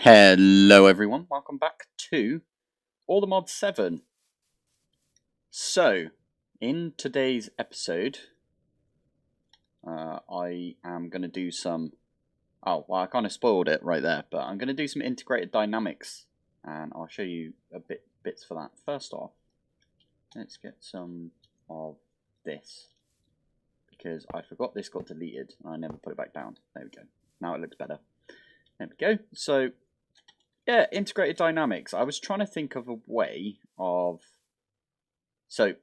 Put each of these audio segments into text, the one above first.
Hello everyone, welcome back to All the Mods 7. So, in today's episode, I am going to do some... Oh, well I kind of spoiled it right there, but I'm going to do some integrated dynamics, and I'll show you a bits for that. First off, let's get some of this, because I forgot this got deleted, and I never put it back down. There we go. Now it looks better. There we go. So, yeah, integrated dynamics. I was trying to think of a way of... So,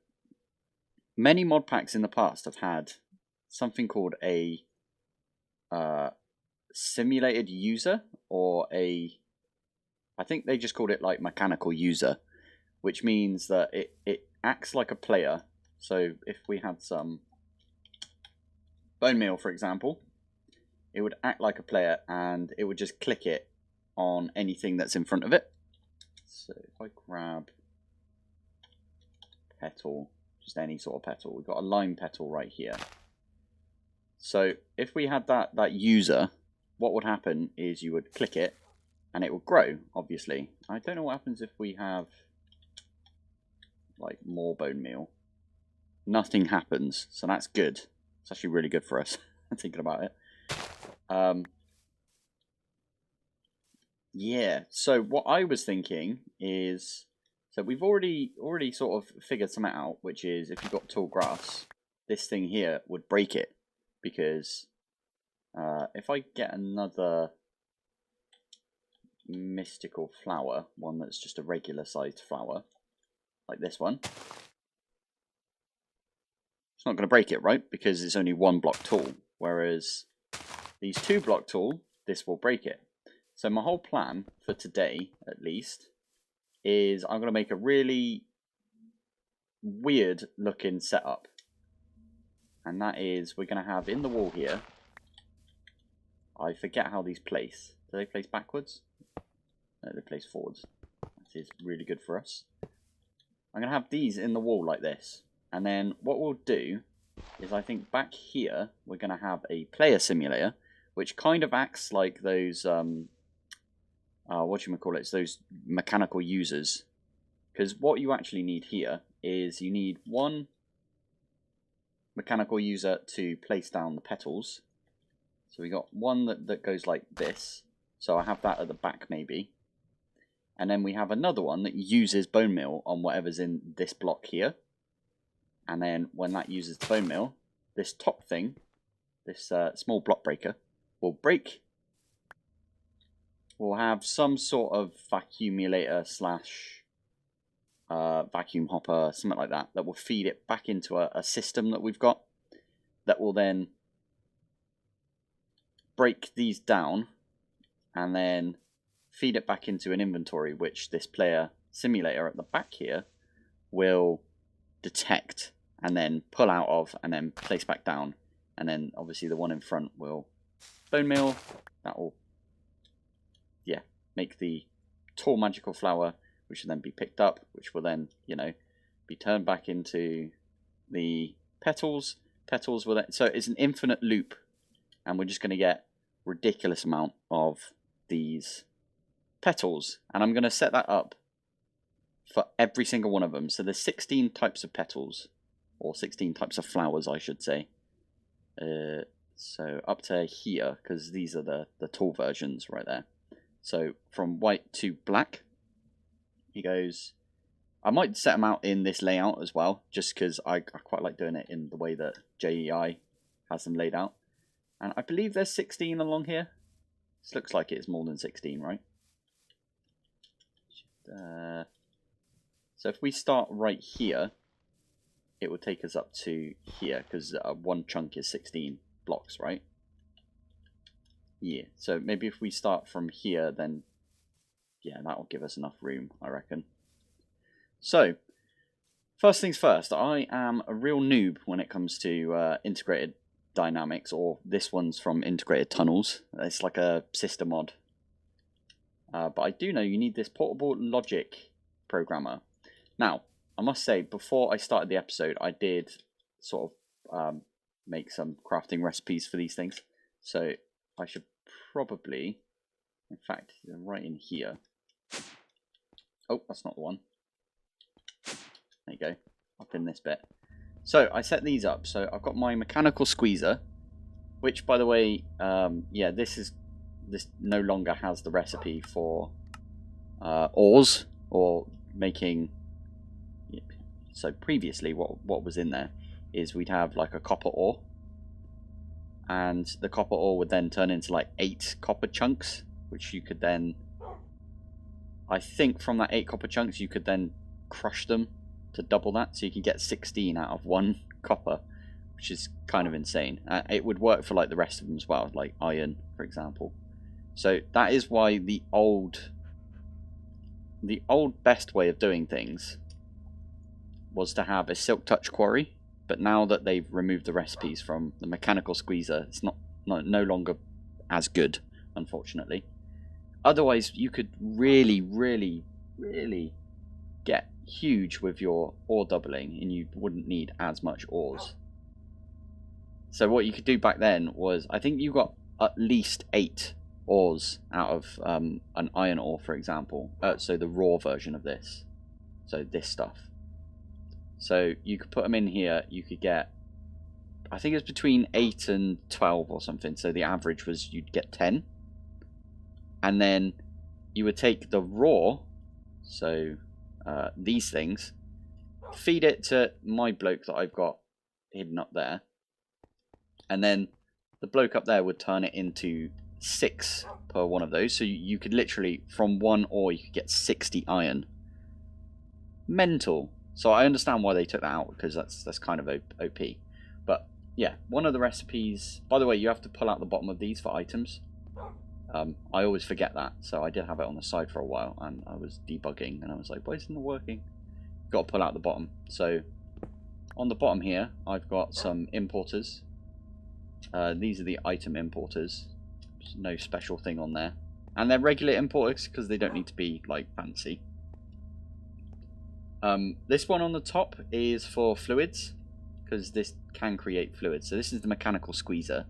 many mod packs in the past have had something called a simulated user, or a... I think they just called it like mechanical user, which means that it acts like a player. So, if we had some bone meal, for example, it would act like a player and it would just click it on anything that's in front of it. So if I grab petal, just any sort of petal, we've got a lime petal right here. So if we had that user, what would happen is you would click it and it would grow, obviously. I don't know what happens if we have like more bone meal. Nothing happens, so that's good. It's actually really good for us, thinking about it. Yeah, so what I was thinking is, so we've already sort of figured something out, which is if you've got tall grass, this thing here would break it, because if I get another mystical flower, one that's just a regular sized flower, like this one, it's not going to break it, right? Because it's only 1 block tall, whereas these 2 block tall, this will break it. So my whole plan for today, at least, is I'm going to make a really weird looking setup. And that is, we're going to have in the wall here, I forget how these place. Do they place backwards? No, they place forwards. That is really good for us. I'm going to have these in the wall like this. And then what we'll do is, I think back here, we're going to have a player simulator, which kind of acts like those... it's those mechanical users. Because what you actually need here is you need one mechanical user to place down the petals. So we got one that goes like this. So I have that at the back maybe. And then we have another one that uses bone meal on whatever's in this block here. And then when that uses the bone meal, this top thing, this small block breaker, will break. We'll have some sort of vacuumulator slash vacuum hopper, something like that, that will feed it back into a system that we've got, that will then break these down and then feed it back into an inventory, which this player simulator at the back here will detect and then pull out of and then place back down. And then obviously the one in front will bone meal. That will make the tall magical flower, which will then be picked up, which will then, be turned back into the petals. Petals will then, so it's an infinite loop, and we're just going to get ridiculous amount of these petals. And I'm going to set that up for every single one of them. So there's 16 types of petals, or 16 types of flowers, I should say. So up to here, because these are the tall versions right there. So from white to black, he goes... I might set them out in this layout as well, just because I quite like doing it in the way that JEI has them laid out. And I believe there's 16 along here. This looks like it's more than 16, right? So if we start right here, it will take us up to here, because one chunk is 16 blocks, right? Yeah, so maybe if we start from here, then yeah, that will give us enough room, I reckon. So, first things first, I am a real noob when it comes to integrated dynamics, or this one's from Integrated Tunnels. It's like a sister mod. But I do know you need this portable logic programmer. Now, I must say, before I started the episode, I did sort of make some crafting recipes for these things. So I should probably In fact, right in here. Oh, that's not the one. There you go. Up in this bit. So I set these up. So I've got my mechanical squeezer, which, by the way, yeah, this no longer has the recipe for ores or making. So previously, what was in there is we'd have like a copper ore, and the copper ore would then turn into like 8 copper chunks, which you could then, I think, from that 8 copper chunks, you could then crush them to double that, so you can get 16 out of 1 copper, which is kind of insane. It would work for like the rest of them as well, like iron, for example. So that is why the old best way of doing things was to have a silk touch quarry, but now that they've removed the recipes from the mechanical squeezer, it's no longer as good, unfortunately. Otherwise, you could really, really, really get huge with your ore doubling, and you wouldn't need as much ores. So what you could do back then was, I think you got at least 8 ores out of an iron ore, for example. So the raw version of this. So this stuff. So you could put them in here. You could get, I think it was between 8 and 12 or something. So the average was you'd get 10. And then you would take the raw, so these things, feed it to my bloke that I've got hidden up there. And then the bloke up there would turn it into 6 per one of those. So you could literally, from 1 ore, you could get 60 iron. Mental. So I understand why they took that out, because that's kind of OP. But yeah, one of the recipes, by the way, you have to pull out the bottom of these for items. I always forget that, so I did have it on the side for a while, and I was debugging, and I was like, why isn't it working? Got to pull out the bottom. So on the bottom here, I've got some importers. These are the item importers. There's no special thing on there. And they're regular importers because they don't need to be like fancy. This one on the top is for fluids, because this can create fluids. So this is the mechanical squeezer.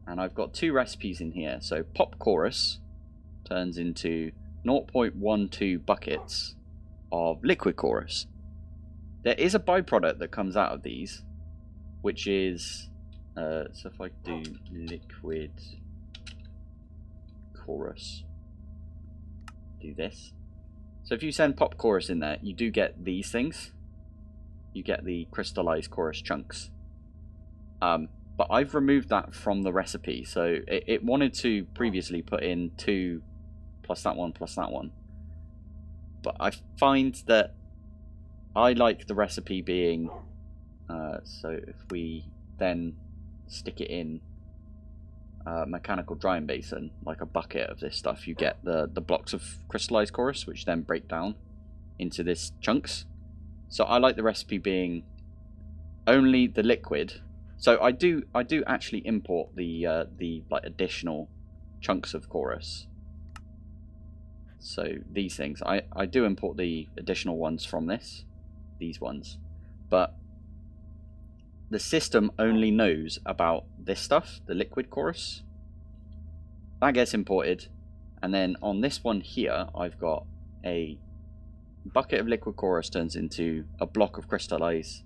And I've got 2 recipes in here. So pop chorus turns into 0.12 buckets of liquid chorus. There is a byproduct that comes out of these, which is, so if I do liquid chorus, do this. So if you send pop chorus in there, you do get these things. You get the crystallized chorus chunks. But I've removed that from the recipe. So it wanted to previously put in 2 plus that one plus that one. But I find that I like the recipe being, so if we then stick it in mechanical drying basin, like a bucket of this stuff, you get the blocks of crystallized chorus, which then break down into this chunks. So I like the recipe being only the liquid. So I do actually import the like additional chunks of chorus. So these things, I do import the additional ones from these ones, but the system only knows about this stuff, the liquid chorus. That gets imported, and then on this one here, I've got a bucket of liquid chorus turns into a block of crystallized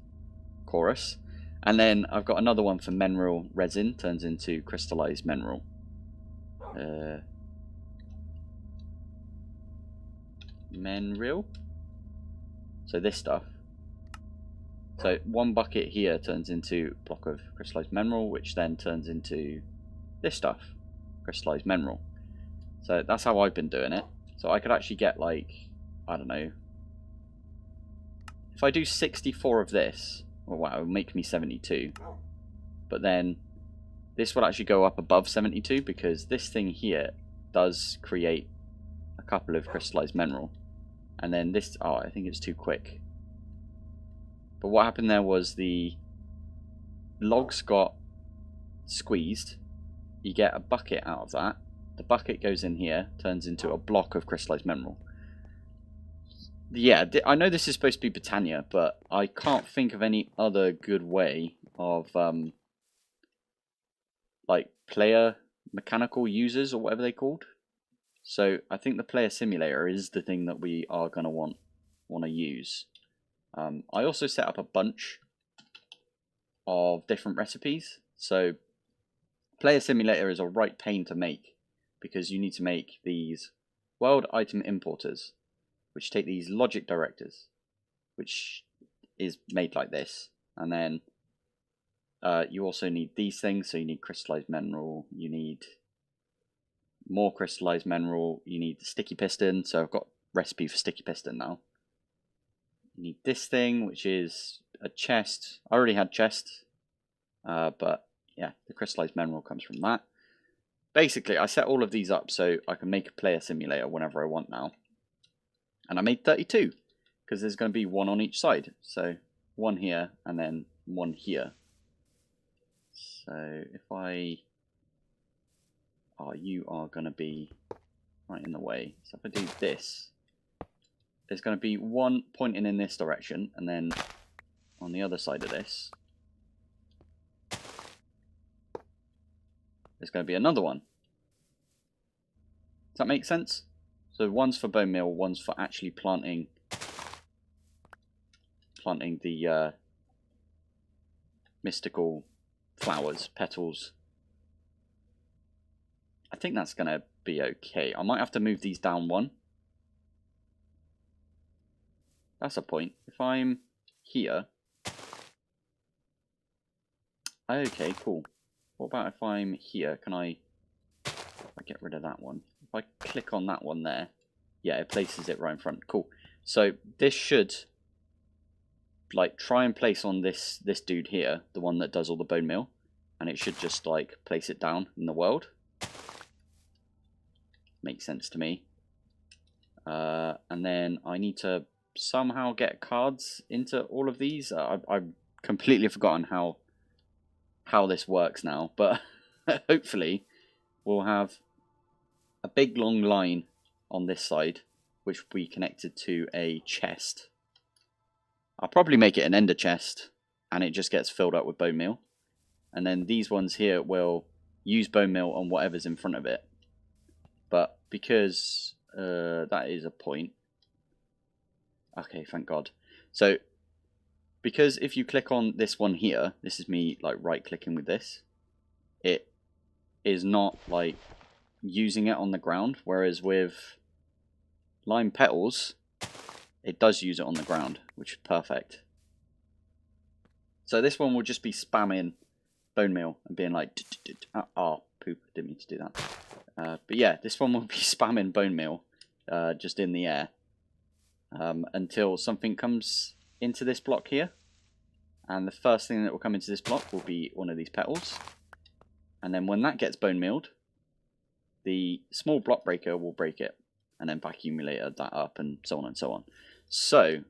chorus, and then I've got another one for mineral resin turns into crystallized mineral. Mineral. So this stuff. So one bucket here turns into a block of crystallized mineral, which then turns into this stuff, crystallized mineral. So that's how I've been doing it. So I could actually get, like, I don't know, if I do 64 of this, well, wow, it'll make me 72. But then this will actually go up above 72, because this thing here does create a couple of crystallized mineral. And then this, oh, I think it's too quick. But what happened there was the logs got squeezed. You get a bucket out of that. The bucket goes in here, turns into a block of crystallized mineral. Yeah, I know this is supposed to be Botania, but I can't think of any other good way of like player mechanical users or whatever they're called. So I think the player simulator is the thing that we are going to want to use. I also set up a bunch of different recipes. So player simulator is a right pain to make because you need to make these world item importers, which take these logic directors, which is made like this, and then you also need these things. So you need crystallized mineral, you need more crystallized mineral, you need the sticky piston. So I've got recipe for sticky piston now. You need this thing, which is a chest. I already had chest, but yeah, the crystallized mineral comes from that. Basically, I set all of these up so I can make a player simulator whenever I want now. And I made 32, because there's going to be one on each side. So one here, and then one here. So if I... Oh, you are going to be right in the way. So if I do this, there's going to be one pointing in this direction, and then on the other side of this, there's going to be another one. Does that make sense? So one's for bone meal, one's for actually planting the mystical flowers, petals. I think that's going to be okay. I might have to move these down one. That's a point. If I'm here... Okay, cool. What about if I'm here? Can I get rid of that one? If I click on that one there, yeah, it places it right in front. Cool. So this should like try and place on this dude here, the one that does all the bone meal, and it should just like place it down in the world. Makes sense to me. And then I need to somehow get cards into all of these. I've completely forgotten how this works now, but hopefully we'll have a big long line on this side, which will be connected to a chest. I'll probably make it an ender chest, and it just gets filled up with bone meal. And then these ones here will use bone meal on whatever's in front of it. But because that is a point. Okay, thank God. So, because if you click on this one here, this is me like right clicking with this, it is not like using it on the ground, whereas with lime petals, it does use it on the ground, which is perfect. So this one will just be spamming bone meal and being like, oh, poop, didn't mean to do that. But yeah, this one will be spamming bone meal just in the air until something comes into this block here. And the first thing that will come into this block will be one of these petals. And then when that gets bone mealed, the small block breaker will break it and then accumulate that up and so on and so on. So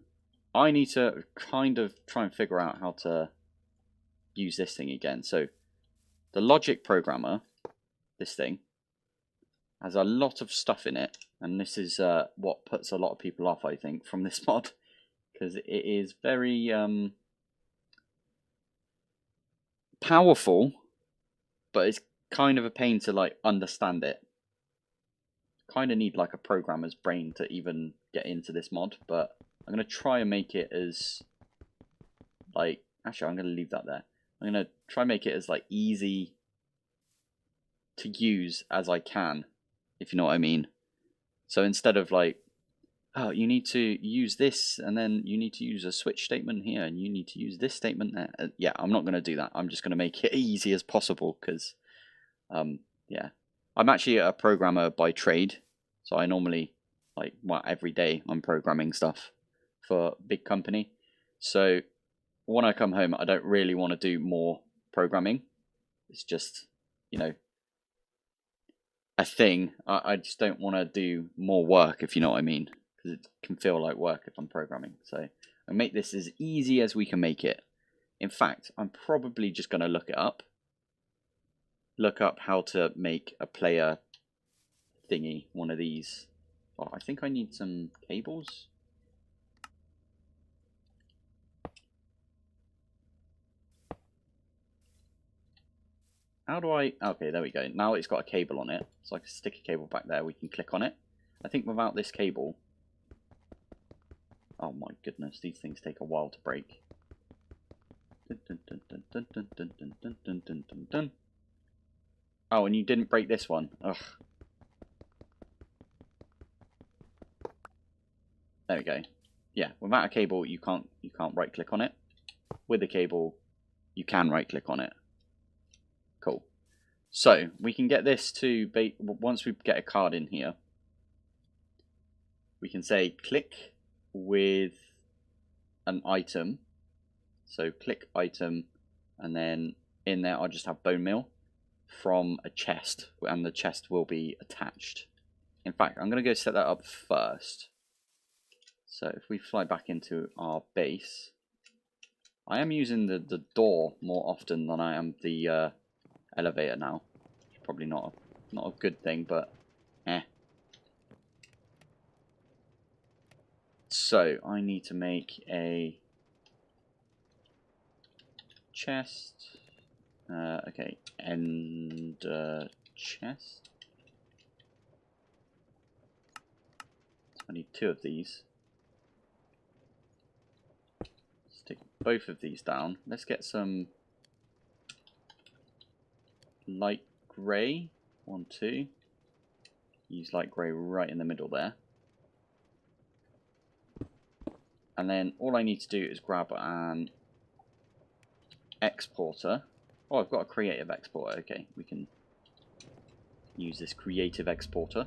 I need to kind of try and figure out how to use this thing again. So the logic programmer, this thing, has a lot of stuff in it, and this is what puts a lot of people off, I think, from this mod, because it is very powerful, but it's kind of a pain to like understand it. Kind of need like a programmer's brain to even get into this mod, but I'm going to try and make it as like, actually I'm going to leave that there. I'm going to try and make it as like easy to use as I can, if you know what I mean. So instead of like, oh, you need to use this, and then you need to use a switch statement here, and you need to use this statement there. Yeah, I'm not going to do that. I'm just going to make it easy as possible, because, yeah. I'm actually a programmer by trade, so I normally, like, well, every day I'm programming stuff for a big company. So when I come home, I don't really want to do more programming. It's just, you know, a thing. I just don't want to do more work, if you know what I mean, because it can feel like work if I'm programming. So I make this as easy as we can make it. In fact, I'm probably just going to look up how to make a player thingy, one of these. Oh, I think I need some cables. How do I... Okay, there we go. Now it's got a cable on it. So I can stick a cable back there. We can click on it. I think without this cable... Oh my goodness, these things take a while to break. Oh, and you didn't break this one. Ugh. There we go. Yeah, without a cable, you can't right click on it. With a cable, you can right click on it. Cool. So we can get this to once we get a card in here. We can say click with an item. So click item, and then in there I'll just have bone meal from a chest, and the chest will be attached. In fact, I'm going to go set that up first. So if we fly back into our base, I am using the door more often than I am the elevator now. It's probably not a good thing, but eh. So I need to make a chest. Okay, end chest. I need 2 of these. Stick both of these down. Let's get some light grey. 1, 2. Use light grey right in the middle there. And then all I need to do is grab an exporter. Oh, I've got a creative exporter. Okay, we can use this creative exporter.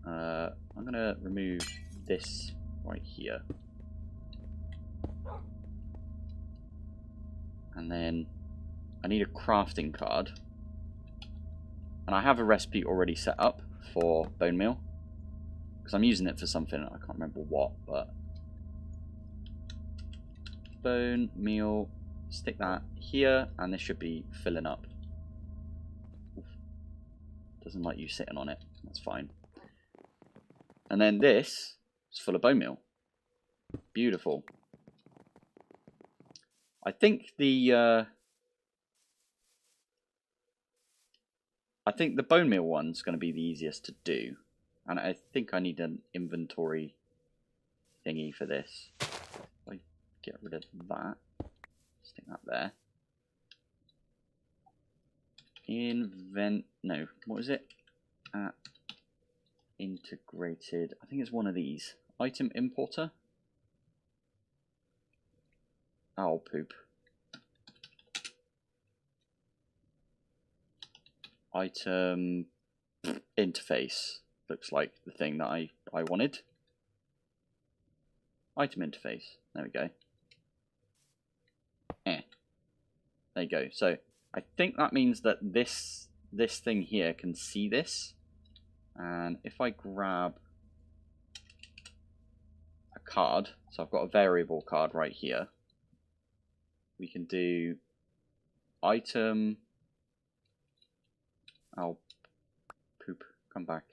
I'm going to remove this right here. And then I need a crafting card. And I have a recipe already set up for bone meal. Because I'm using it for something, I can't remember what, but... Bone meal, stick that here, and this should be filling up. Oof. Doesn't like you sitting on it, that's fine. And then this is full of bone meal. Beautiful. I think the bone meal one's going to be the easiest to do, and I think I need an inventory thingy for this. If I get rid of that, stick that there. No, what is it? Integrated. I think it's one of these. Item importer. Owl poop. Item interface. Looks like the thing that I wanted. Item interface. There we go. There you go. So I think that means that this thing here can see this. And if I grab a card, so I've got a variable card right here, we can do item. Oh, poop, come back.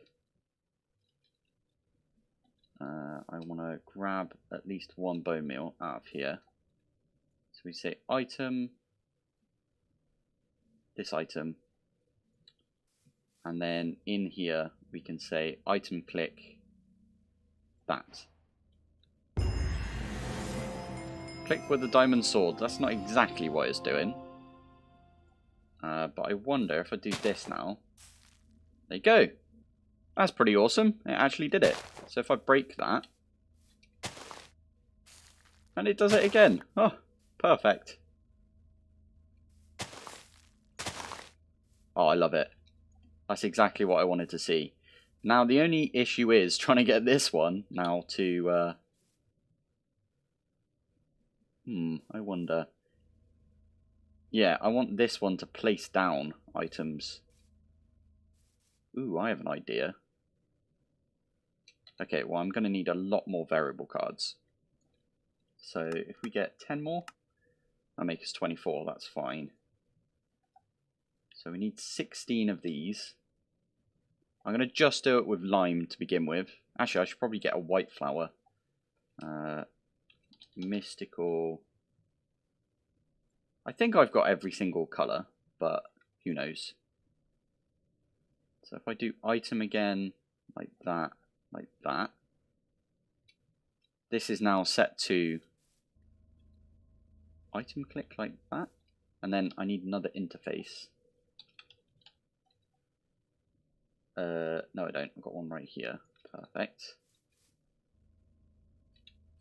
I want to grab at least 1 bone meal out of here. So we say item, this item, and then in here we can say item click that. Click with the diamond sword. That's not exactly what it's doing. But I wonder if I do this now. There you go. That's pretty awesome. It actually did it. So if I break that, and it does it again. Oh, perfect. Oh, I love it. That's exactly what I wanted to see. Now, the only issue is trying to get this one now to... I wonder. Yeah, I want this one to place down items. Ooh, I have an idea. Okay, well, I'm going to need a lot more variable cards. So if we get 10 more, that'll make us 24. That's fine. So we need 16 of these. I'm going to just do it with lime to begin with. Actually, I should probably get a white flower. Mystical. I think I've got every single colour, but who knows. So if I do item again, like that, like that. This is now set to item click like that. And then I need another interface. No I don't, I've got one right here. Perfect.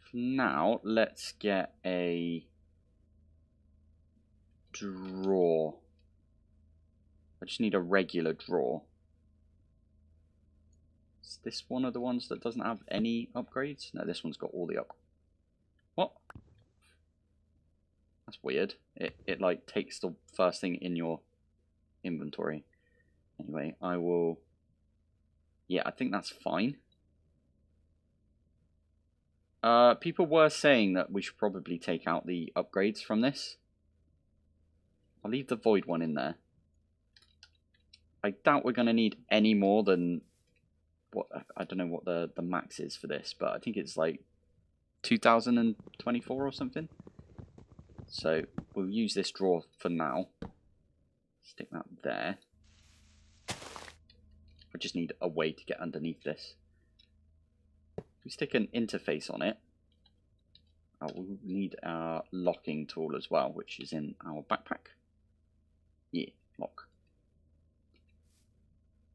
For now, let's get a drawer. I just need a regular drawer. Is this one of the ones that doesn't have any upgrades? No, this one's got all the What? That's weird. It like takes the first thing in your inventory. Anyway, I will... Yeah, I think that's fine. People were saying that we should probably take out the upgrades from this. I'll leave the void one in there. I doubt we're going to need any more than... what I don't know what the max is for this, but I think it's like 2024 or something. So we'll use this drawer for now. Stick that there. I just need a way to get underneath this. We stick an interface on it. We'll need our locking tool as well, which is in our backpack. Yeah, lock.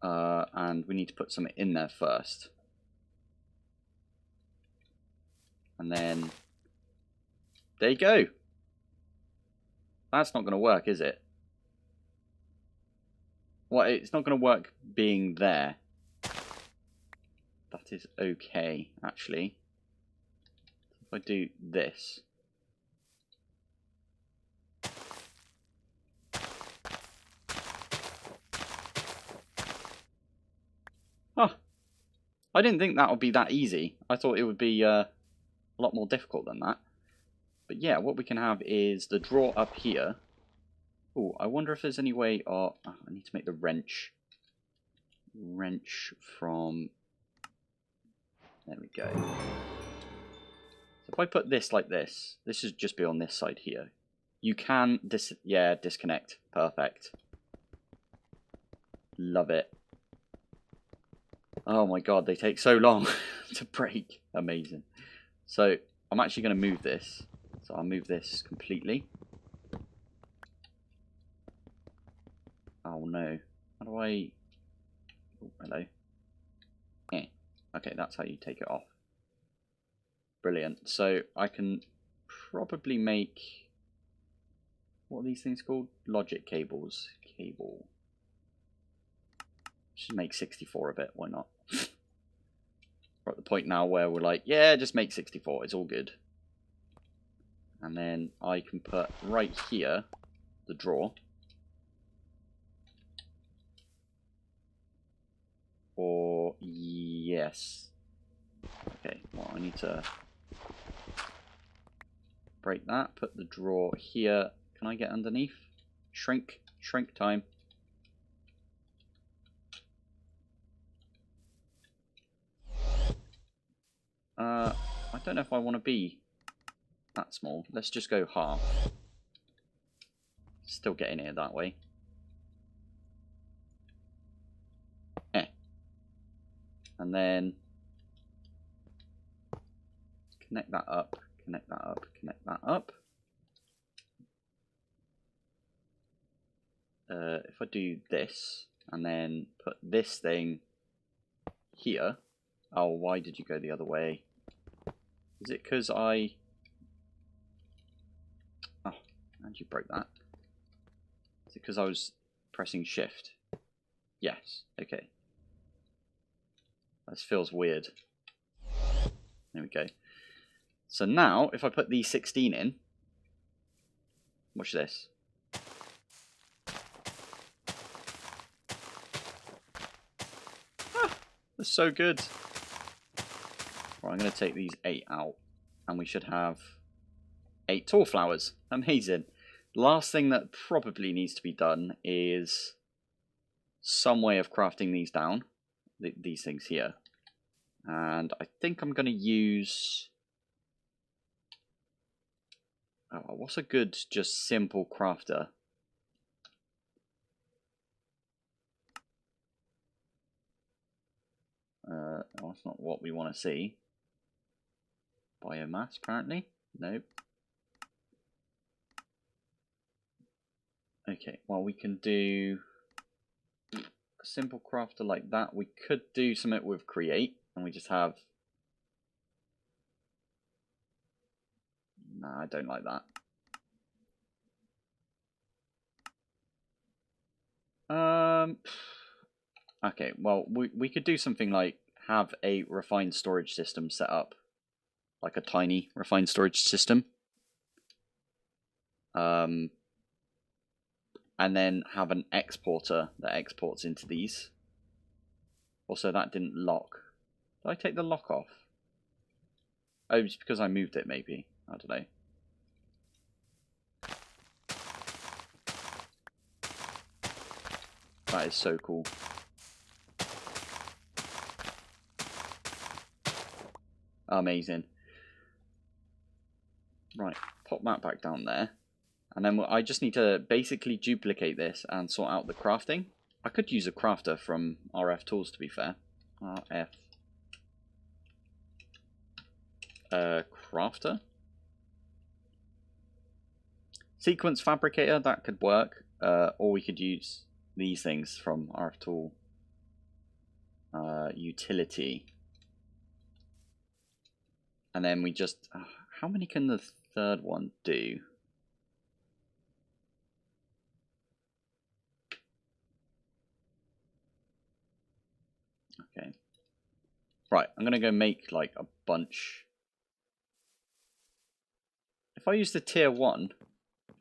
And we need to put something in there first. And then, there you go. That's not going to work, is it? Well, it's not going to work being there. That is okay, actually. If I do this. Oh, I didn't think that would be that easy. I thought it would be a lot more difficult than that. But yeah, what we can have is the drawer up here. Oh, I wonder if there's any way... Oh, I need to make the wrench. Wrench from... There we go. So if I put this like this, this should just be on this side here. You can... disconnect. Perfect. Love it. Oh my god, they take so long to break. Amazing. So I'm actually going to move this. So I'll move this completely. Oh no. How do I... Oh, hello. Yeah. Okay, that's how you take it off. Brilliant. So I can probably make... What are these things called? Logic cables. Cable. Should make 64 of it. Why not? We're at the point now where we're like, yeah, just make 64. It's all good. And then I can put right here the drawer. Or, yes. Okay, well, I need to break that. Put the drawer here. Can I get underneath? Shrink. Shrink time. I don't know if I want to be that small. Let's just go half. Still getting here that way. And then connect that up, connect that up, connect that up. If I do this and then put this thing here. Oh, why did you go the other way? Is it because I... Oh, how'd you break that? Is it because I was pressing shift? Yes, okay. This feels weird. There we go. So now, if I put these 16 in, watch this. Ah, that's so good. Right, I'm going to take these 8 out, and we should have 8 tall flowers. Amazing. Last thing that probably needs to be done is some way of crafting these down. These things here. And I think I'm going to use... Oh, what's a good, just simple crafter? That's not what we want to see. Biomass, apparently. Nope. Okay, well, we can do a simple crafter like that. We could do something with create, and we just have... Nah, I don't like that. Okay, well, we could do something like have a refined storage system set up. Like a tiny refined storage system. And then have an exporter that exports into these. Also, that didn't lock. Did I take the lock off? Oh, it's because I moved it, maybe. I don't know. That is so cool. Amazing. Right, pop that back down there. And then I just need to basically duplicate this and sort out the crafting. I could use a crafter from RF Tools, to be fair. RF. Crafter? Sequence Fabricator, that could work. Or we could use these things from RF Tool. Utility. And then we just... how many can the third one do? Okay. Right, I'm going to go make like a bunch. If I use the tier 1...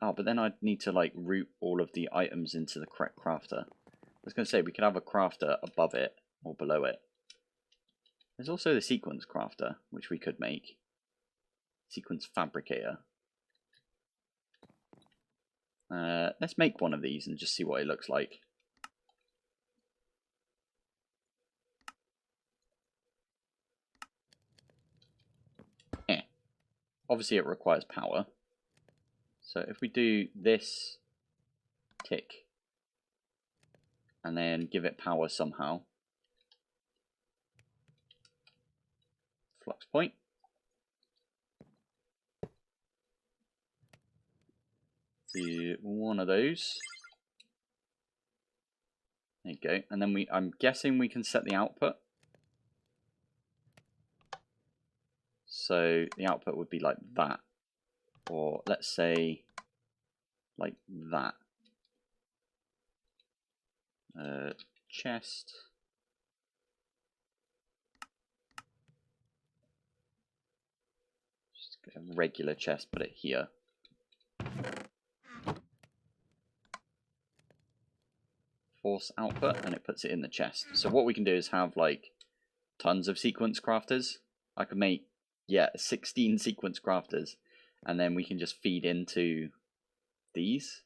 Oh, but then I'd need to like route all of the items into the correct crafter. I was going to say, we could have a crafter above it or below it. There's also the sequence crafter, which we could make. Sequence fabricator. Let's make one of these and just see what it looks like. Obviously it requires power. So if we do this tick and then give it power somehow. Flux point. Do one of those. There you go. And then I'm guessing we can set the output. So the output would be like that. Or let's say like that. Chest. Just get a regular chest, put it here. Force output, and it puts it in the chest. So what we can do is have like tons of sequence crafters. I could make, yeah, 16 sequence crafters, and then we can just feed into these.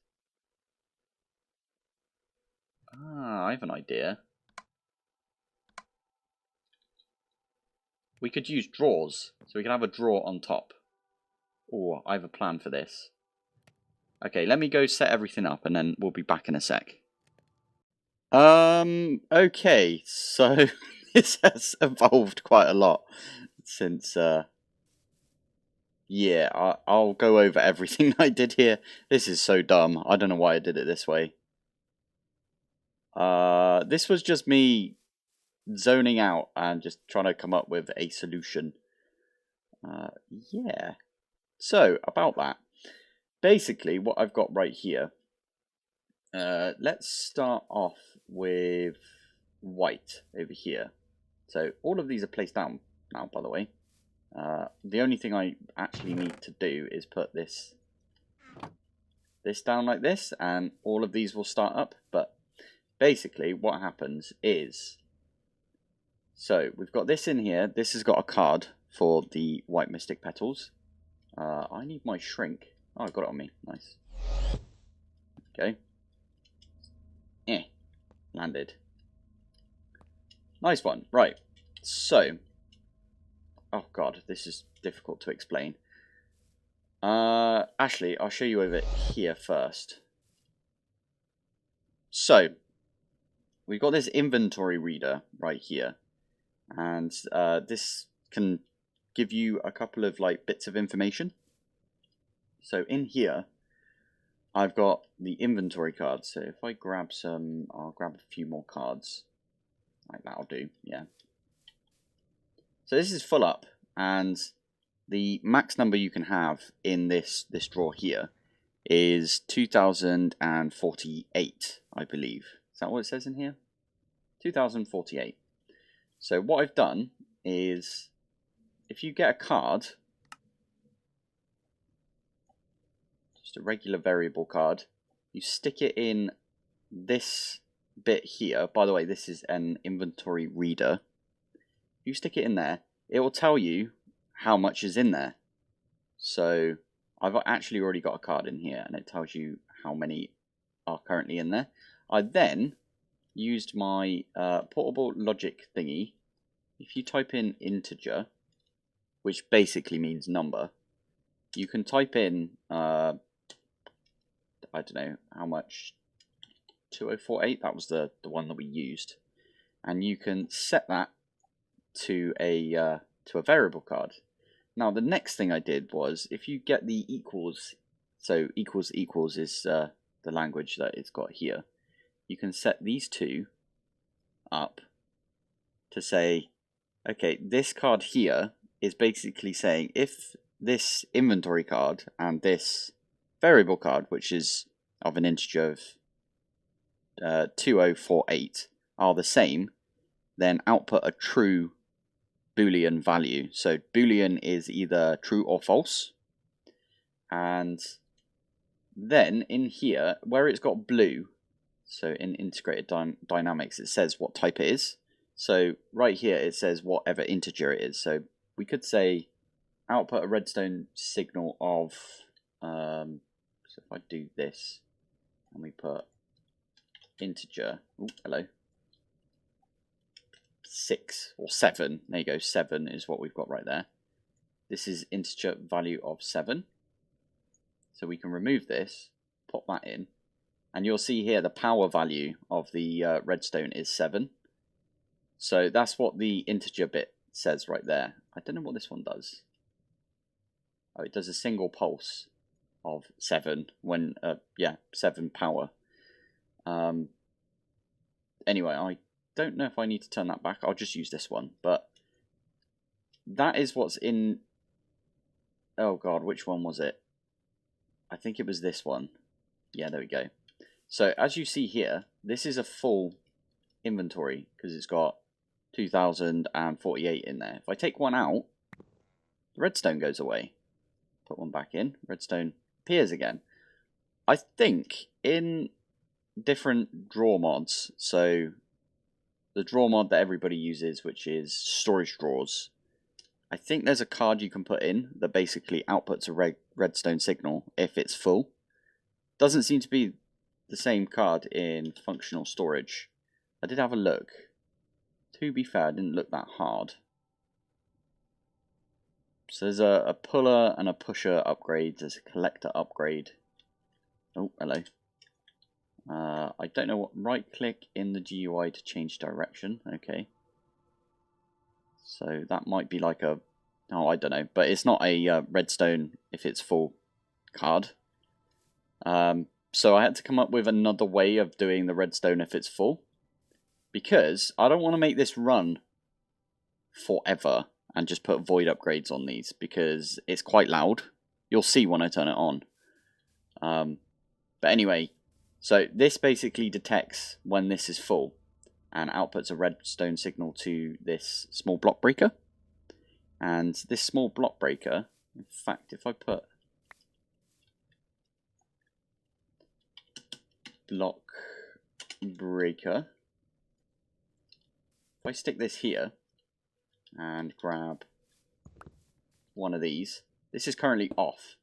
I have an idea. We could use drawers, so we can have a drawer on top. Oh, I have a plan for this. Okay, let me go set everything up, and then we'll be back in a sec. Okay, so this has evolved quite a lot since, yeah, I'll go over everything I did here. This is so dumb. I don't know why I did it this way. This was just me zoning out and just trying to come up with a solution. Yeah. So, about that. Basically, what I've got right here. Let's start off with white over here. So, all of these are placed down now, by the way. The only thing I actually need to do is put this down like this, and all of these will start up. But basically, what happens is, so we've got this in here. This has got a card for the white mystic petals. I need my shrink. Oh, I got it on me. Nice. Okay. Landed. Nice one. Right. So, oh god, this is difficult to explain. Actually, I'll show you over here first. So, we've got this inventory reader right here. And this can give you a couple of like bits of information. So in here, I've got the inventory cards. So if I grab some, I'll grab a few more cards. Like that'll do, yeah. So this is full up, and the max number you can have in this drawer here is 2048, I believe. Is that what it says in here? 2048. So what I've done is, if you get a card, just a regular variable card, you stick it in this bit here. By the way, this is an inventory reader. You stick it in there, it will tell you how much is in there. So I've actually already got a card in here, and it tells you how many are currently in there. I then used my portable logic thingy. If you type in integer, which basically means number, you can type in I don't know how much, 2048, that was the one that we used, and you can set that to a variable card. Now the next thing I did was, if you get the equals, so equals is the language that it's got here, you can set these two up to say, okay, this card here is basically saying if this inventory card and this variable card, which is of an integer of 2048, are the same, then output a true Boolean value. So Boolean is either true or false. And then in here, where it's got blue, so in integrated dynamics, it says what type it is. So right here it says whatever integer it is. So we could say output a redstone signal of, so if I do this and we put integer, oh, hello, 6 or 7, there you go, 7 is what we've got right there. This is integer value of 7. So we can remove this, pop that in, and you'll see here the power value of the redstone is 7. So that's what the integer bit says right there. I don't know what this one does. Oh, it does a single pulse of 7 when, 7 power. Anyway, I don't know if I need to turn that back. I'll just use this one. But that is what's in... Oh god, which one was it? I think it was this one. Yeah, there we go. So as you see here, this is a full inventory because it's got 2048 in there. If I take one out, the redstone goes away. Put one back in, redstone appears again. I think in different drawer mods, so the drawer mod that everybody uses, which is storage drawers, I think there's a card you can put in that basically outputs a redstone signal if it's full. Doesn't seem to be the same card in functional storage. I did have a look. To be fair, I didn't look that hard. So there's a puller and a pusher upgrade. There's a collector upgrade. Oh, hello. I don't know what. Right click in the GUI to change direction. Okay. So that might be like a... Oh, I don't know. But it's not a redstone if it's full card. So I had to come up with another way of doing the redstone if it's full. Because I don't want to make this run forever and just put void upgrades on these, because it's quite loud. You'll see when I turn it on. But anyway, so this basically detects when this is full and outputs a redstone signal to this small block breaker. And this small block breaker, in fact, if I put block breaker, if I stick this here and grab one of these, this is currently off.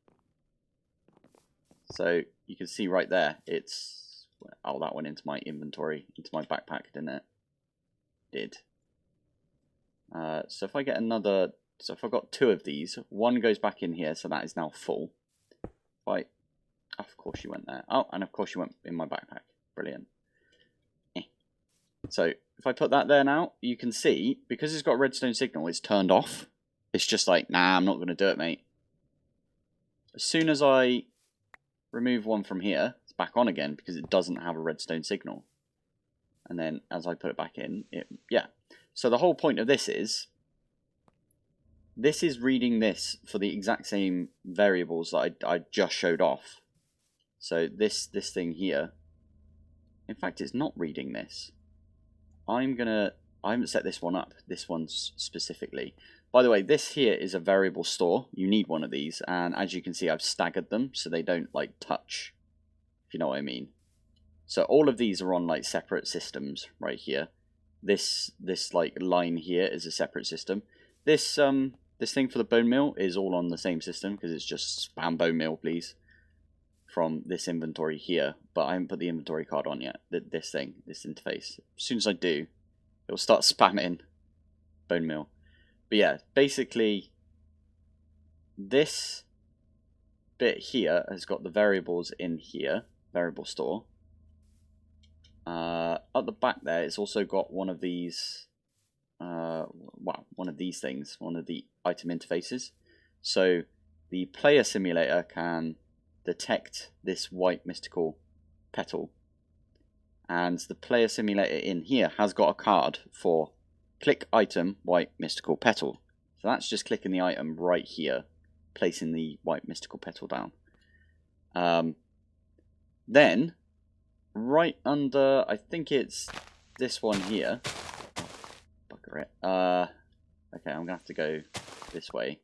So you can see right there, it's... Oh, that went into my inventory, into my backpack, didn't it? Did. So if I get another... So if I've got 2 of these, one goes back in here, so that is now full. Right. Of course you went there. Oh, and of course you went in my backpack. Brilliant. So if I put that there now, you can see, because it's got a redstone signal, it's turned off. It's just like, nah, I'm not going to do it, mate. As soon as I remove one from here, it's back on again because it doesn't have a redstone signal. And then as I put it back in, yeah. So the whole point of this is reading this for the exact same variables that I just showed off. So this thing here, in fact, it's not reading this. I haven't set this one up, this one specifically. By the way, this here is a variable store. You need one of these, and as you can see, I've staggered them so they don't like touch, if you know what I mean. So all of these are on like separate systems right here. This like line here is a separate system. This thing for the bone meal is all on the same system because it's just spam bone meal, please, from this inventory here. But I haven't put the inventory card on yet. This interface. As soon as I do, it'll start spamming bone meal. But yeah, basically, this bit here has got the variables in here, variable store. At the back there, it's also got one of these, one of these things, one of the item interfaces. So the player simulator can detect this white mystical petal, and the player simulator in here has got a card for click item white mystical petal. So that's just clicking the item right here, placing the white mystical petal down. Then right under, I think it's this one here. Oh, bugger it. Okay, I'm gonna have to go this way.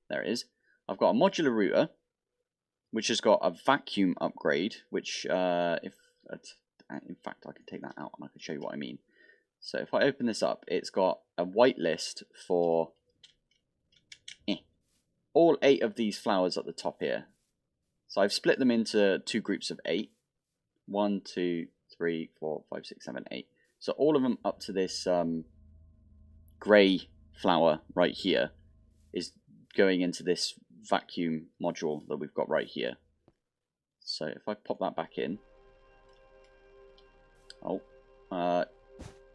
There it is. I've got a modular router, which has got a vacuum upgrade, which, in fact, I can take that out and I can show you what I mean. So if I open this up, it's got a whitelist for all 8 of these flowers at the top here. So I've split them into 2 groups of 8. 1, 2, 3, 4, 5, 6, 7, 8. So all of them up to this grey flower right here is going into this vacuum module that we've got right here. So if I pop that back in,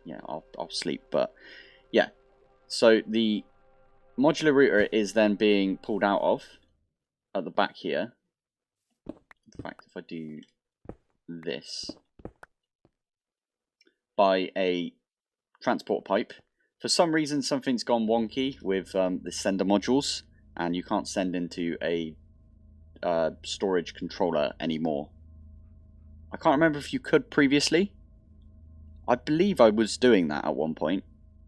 yeah, I'll sleep, but yeah. So the modular router is then being pulled out of at the back here. In fact, if I do this by a transport pipe, for some reason something's gone wonky with the sender modules, and you can't send into a storage controller anymore. I can't remember if you could previously. I believe I was doing that at one point.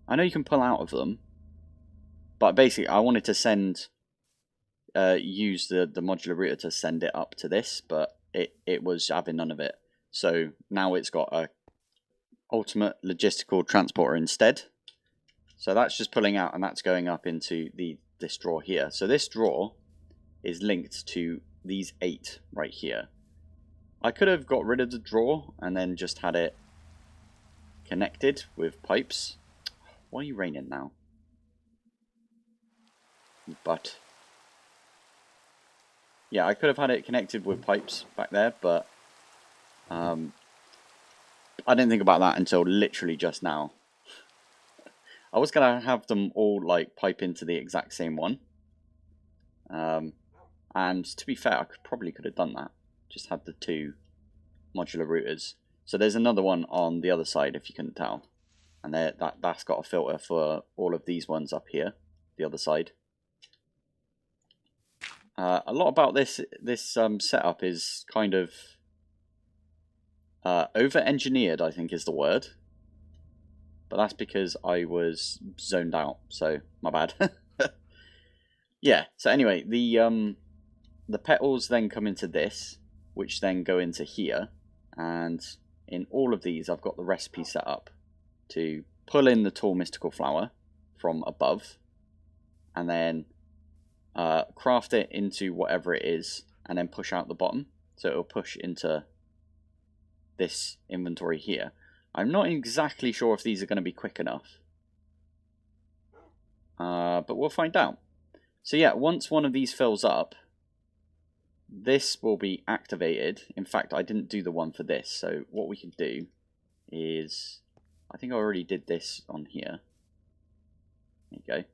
I know you can pull out of them, but basically I wanted to use the modular router to send it up to this, but it was having none of it. So now it's got a ultimate logistical transporter instead. So that's just pulling out, and that's going up into this drawer here. So this drawer is linked to these 8 right here. I could have got rid of the drawer and then just had it connected with pipes. Why are you raining now? But yeah, I could have had it connected with pipes back there, but I didn't think about that until literally just now. I was gonna have them all like pipe into the exact same one, and to be fair, I probably could have done that. Just had the 2 modular routers. So there's another one on the other side, if you couldn't tell, and that's got a filter for all of these ones up here, the other side. A lot about this setup is kind of over-engineered, I think is the word. But that's because I was zoned out, so my bad. Yeah, so anyway, the petals then come into this, which then go into here, and in all of these I've got the recipe set up to pull in the tall mystical flower from above, and then craft it into whatever it is, and then push out the bottom, so it'll push into this inventory here. I'm not exactly sure if these are going to be quick enough, but we'll find out. So yeah, once one of these fills up, this will be activated. In fact, I didn't do the one for this, so what we can do is, I think I already did this on here. There you go.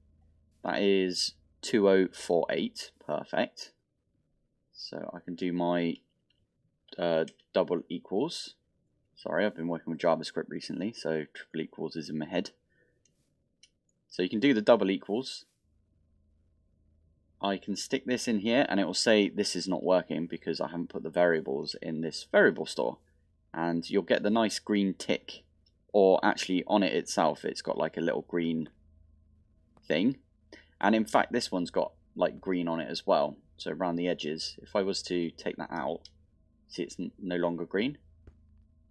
That is 2048, perfect. So I can do my double equals. Sorry, I've been working with JavaScript recently, so triple equals is in my head. So you can do the double equals. I can stick this in here and it will say this is not working because I haven't put the variables in this variable store. And you'll get the nice green tick, or actually on it itself it's got like a little green thing. And in fact this one's got like green on it as well, so around the edges. If I was to take that out, see it's no longer green.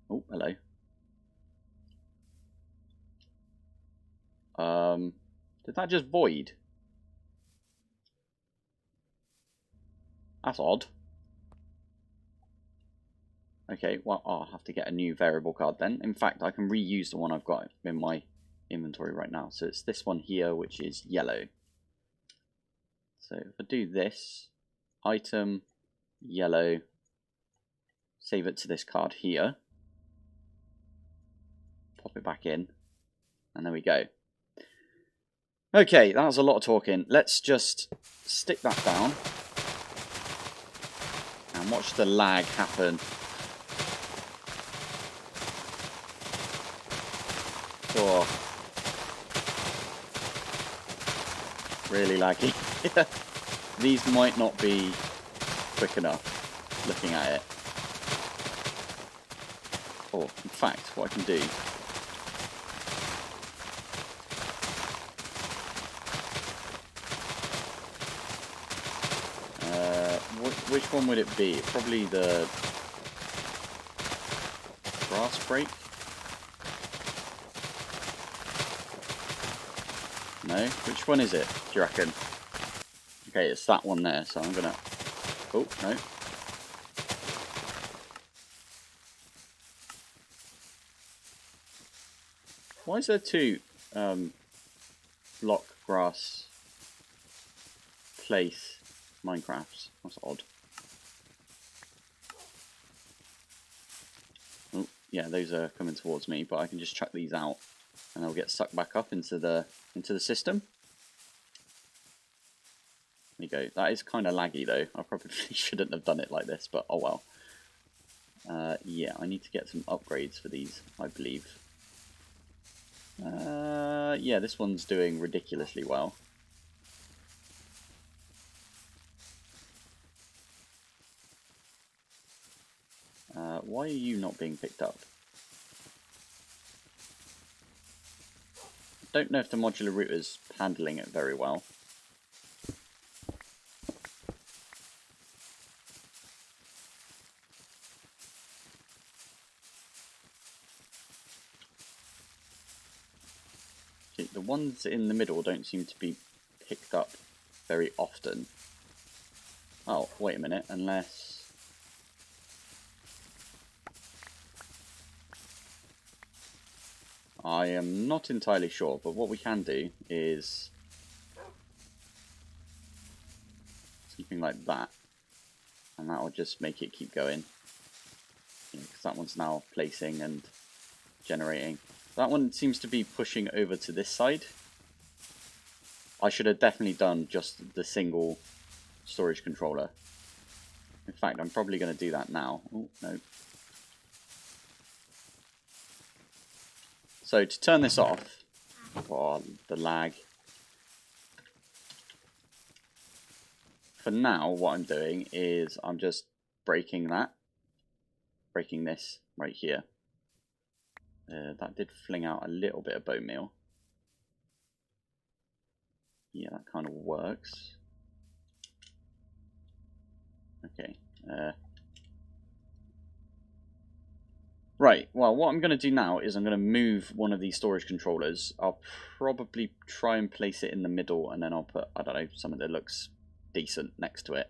Oh, hello. Did that just void? That's odd. Okay, well, I'll have to get a new variable card then. In fact, I can reuse the one I've got in my inventory right now. So it's this one here, which is yellow. So if I do this, item, yellow, save it to this card here, pop it back in, and there we go. Okay, that was a lot of talking. Let's just stick that down and watch the lag happen. Oh, really laggy. These might not be quick enough looking at it. Or, in fact, what I can do, which one would it be? Probably the grass break? No? Which one is it, do you reckon? Okay, it's that one there, so I'm gonna... Oh, no. Why is there two block grass place Minecrafts? That's odd. Oh, yeah, those are coming towards me, but I can just chuck these out and they'll get sucked back up into the system. There you go. That is kind of laggy though. I probably shouldn't have done it like this, but oh well. Yeah, I need to get some upgrades for these, I believe. Yeah, this one's doing ridiculously well. Why are you not being picked up? I don't know if the modular router's handling it very well. See, the ones in the middle don't seem to be picked up very often. Oh, wait a minute, unless... I am not entirely sure, but what we can do is something like that, and that will just make it keep going. Because that one's now placing and generating. That one seems to be pushing over to this side. I should have definitely done just the single storage controller. In fact, I'm probably going to do that now. Oh, no. So to turn this off, oh, the lag. For now, what I'm doing is I'm just breaking this right here. That did fling out a little bit of bone meal. Yeah, that kind of works. Okay. Right, well, what I'm going to do now is I'm going to move one of these storage controllers. I'll probably try and place it in the middle, and then I'll put, I don't know, something that looks decent next to it.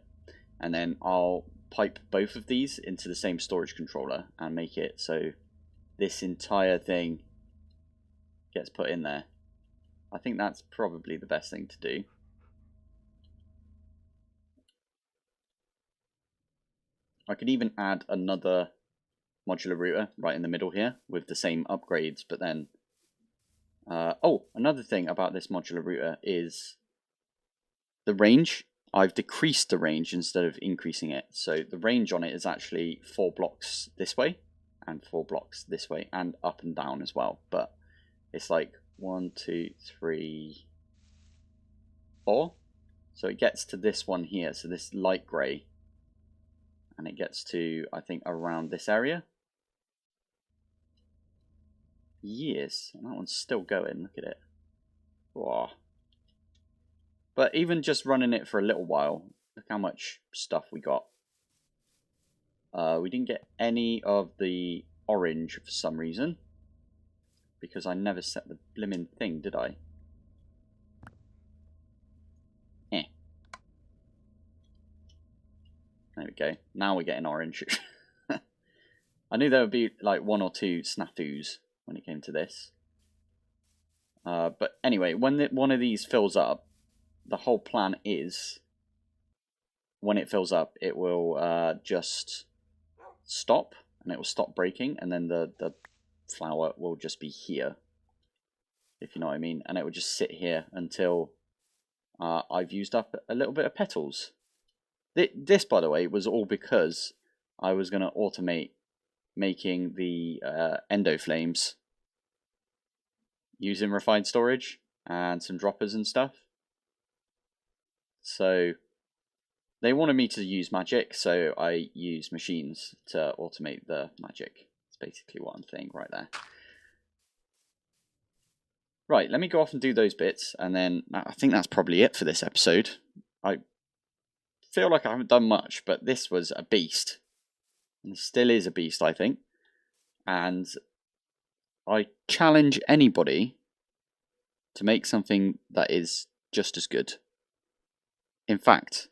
And then I'll pipe both of these into the same storage controller and make it so this entire thing gets put in there. I think that's probably the best thing to do. I could even add another modular router right in the middle here with the same upgrades, but then oh, another thing about this modular router is the range. I've decreased the range instead of increasing it, so the range on it is actually 4 blocks this way and 4 blocks this way and up and down as well, but it's like 1, 2, 3, 4. So it gets to this one here, so this light grey, and it gets to, I think, around this area. Yes, and that one's still going. Look at it. Wow. But even just running it for a little while, look how much stuff we got. We didn't get any of the orange for some reason, because I never set the blimmin' thing, did I? There we go. Now we're getting orange. I knew there would be like 1 or 2 snafus when it came to this. But anyway, when one of these fills up, the whole plan is, when it fills up, it will just stop, and it will stop breaking, and then the flower will just be here, if you know what I mean, and it will just sit here until I've used up a little bit of petals. This, by the way, was all because I was going to automate making the endo flames using refined storage and some droppers and stuff. So they wanted me to use magic, so I use machines to automate the magic. That's basically what I'm saying right there. Right, let me go off and do those bits, and then I think that's probably it for this episode. I feel like I haven't done much, but this was a beast. And still is a beast, I think. And I challenge anybody to make something that is just as good. In fact,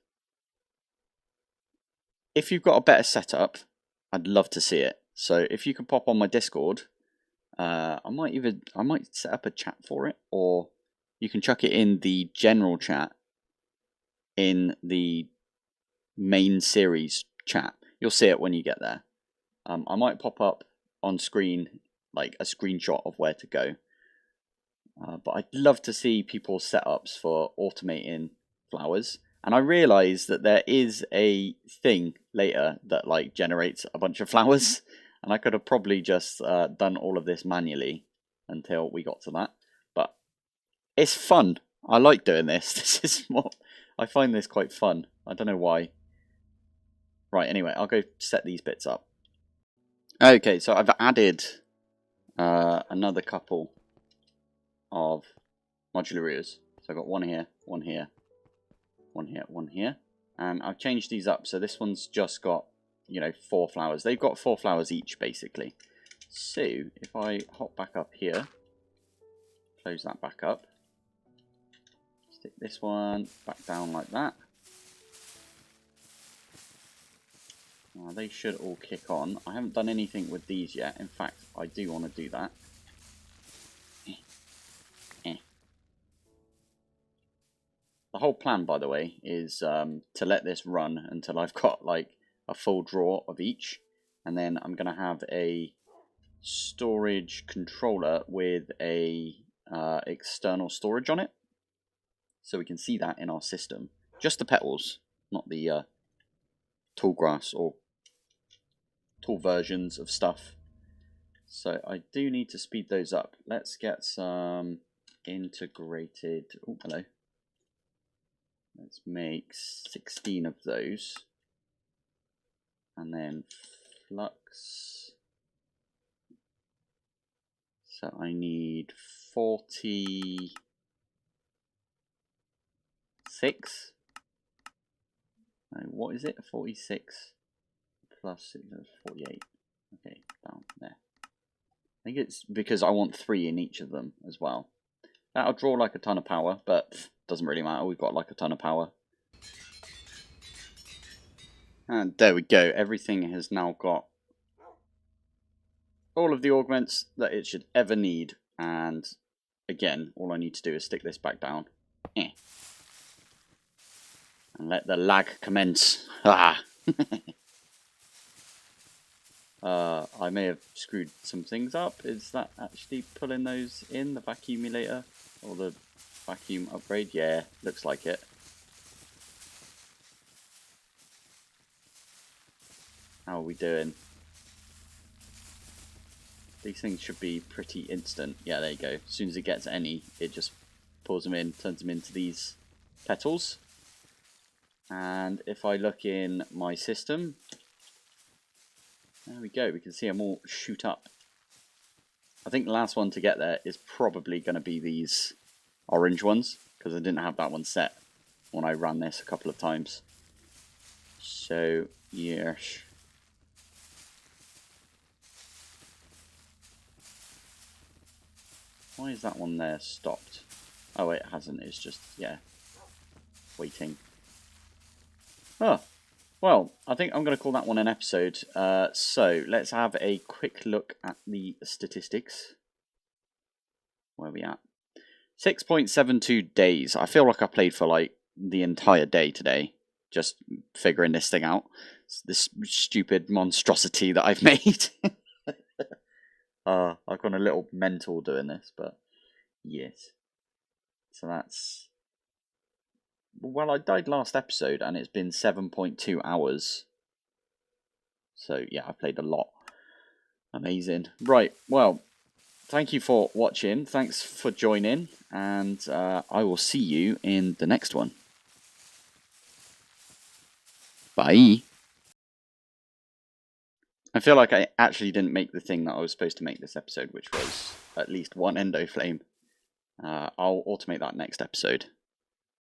if you've got a better setup, I'd love to see it. So if you can pop on my Discord, I might set up a chat for it, or you can chuck it in the general chat in the main series chat. You'll see it when you get there. I might pop up on screen like a screenshot of where to go. But I'd love to see people's setups for automating flowers. And I realise that there is a thing later that like generates a bunch of flowers. And I could have probably just done all of this manually until we got to that. But it's fun. I like doing this. This is more. I find this quite fun. I don't know why. Right, anyway, I'll go set these bits up. Okay, so I've added another couple of modular routers. So I've got one here, one here, one here, one here. And I've changed these up. So this one's just got, 4 flowers. They've got 4 flowers each, basically. So if I hop back up here, close that back up, stick this one back down like that. Now they should all kick on. I haven't done anything with these yet. In fact, I do want to do that. The whole plan, by the way, is to let this run until I've got like a full drawer of each, and then I'm going to have a storage controller with a external storage on it, so we can see that in our system. Just the petals, not the tall grass or tall versions of stuff. So I do need to speed those up. Let's get some integrated. Oh, hello. Let's make 16 of those. And then flux. So I need 46. No, what is it? 46 plus 48. Okay, down there. I think it's because I want 3 in each of them as well. That'll draw like a ton of power, but doesn't really matter. We've got like a ton of power. And there we go. Everything has now got all of the augments that it should ever need. And again, all I need to do is stick this back down. And let the lag commence. Ah. I may have screwed some things up. Is that actually pulling those in, the vacuumulator? Or the vacuum upgrade? Yeah, looks like it. How are we doing? These things should be pretty instant. Yeah, there you go. As soon as it gets any, it just pulls them in, turns them into these petals. And if I look in my system, there we go. We can see them all shoot up. I think the last one to get there is probably going to be these orange ones, because I didn't have that one set when I ran this a couple of times. So, yes. Why is that one there stopped? Oh, it hasn't. It's just, yeah, waiting. Oh, well, I think I'm going to call that one an episode. So, let's have a quick look at the statistics. Where are we at? 6.72 days. I feel like I played for like the entire day today, just figuring this thing out. It's this stupid monstrosity that I've made. I've gone a little mental doing this, but yes. So that's... Well, I died last episode and it's been 7.2 hours. So yeah, I played a lot. Amazing. Right, well, thank you for watching. Thanks for joining. And I will see you in the next one. Bye. I feel like I actually didn't make the thing that I was supposed to make this episode, which was at least one endo flame. I'll automate that next episode.